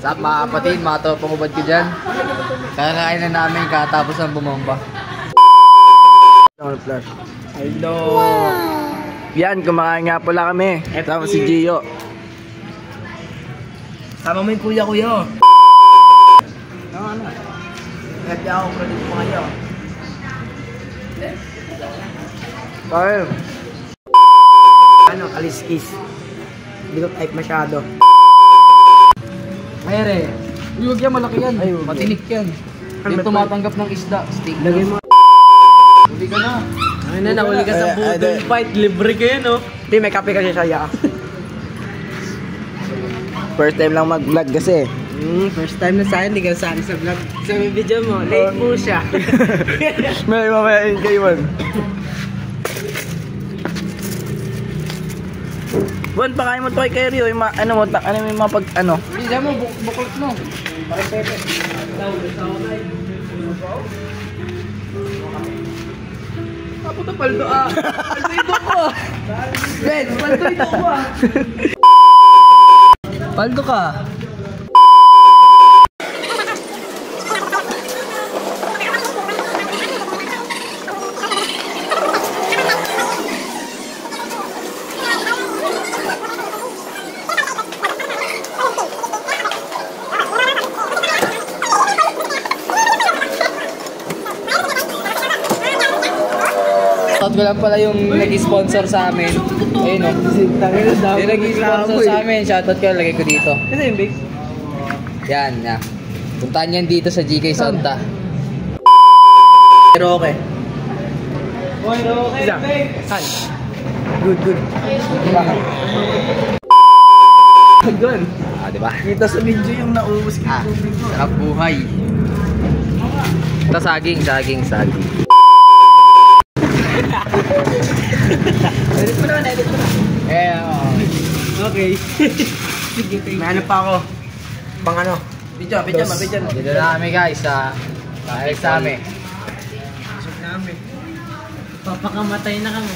Sa mga kapatid, mga tropang ubad ko dyan. Kakain na namin katapos ng bumomba. Hello! Yan, kumakain nga pala kami. Tama si Gio. Tama mo yung kuya-kuya. Happy ako kung dito mo kayo. Kaya. Ano, kaliskis. Hindi ko type masyado. Mayre, huwag yan, malaki yan. Matinik yan. Yung tumatanggap ng isda, steak. Lagay mo. Huli ka na. Ay na, nahuli ka sa budol fight. Libre ka yan, oh. Hindi, may kape kasi siya. First time lang mag-vlog kasi. First time na sa akin, hindi ka sa akin sa vlog. Sa video mo, late po siya. May mamayain kayo man. Buwan, pakain mo to kay Keryo. Ano mo, yung mga pag, ano? Hindi mo, bukulot mo. Parang pepe. Puta, paldo ah. Paldo ito ko. Ben, paldo ito ko ah. Paldo ka. Shoutout ko lang pala yung nag-sponsor sa amin. Ayun o. Yung nag-sponsor sa amin, shoutout ko, lagay ko dito. Ito yung big? Yan, yan. Puntahan yan dito sa GK Santa. Pero okay. Isa. Saan? Good. Good. Diba? Kita sa video yung nauubos ka. Sarap buhay. Ito saging. Edit mo na. Okay. Sige, may ano pa ako. Pang ano? Video mo. Dito na kami guys sa examen. Papakamatay na kami.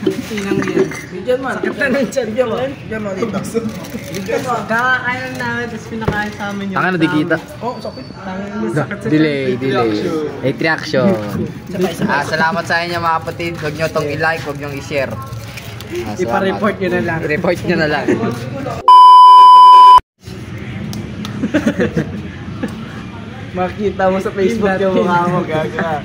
Tinang yan. Video mo. Sakit na ng chan. Video mo dito. Kakain lang namin, tapos pinakain sa amin yung... Ang ano, di kita. Oh, sakit. Sakit sa Delay. Reaction. Salamat sa inyo mga kapatid. Huwag nyo itong i-like, huwag nyo i-share. Ipa-report nyo na lang. I-report nyo na lang. Makita mo sa Facebook yung mukha mo, gaga.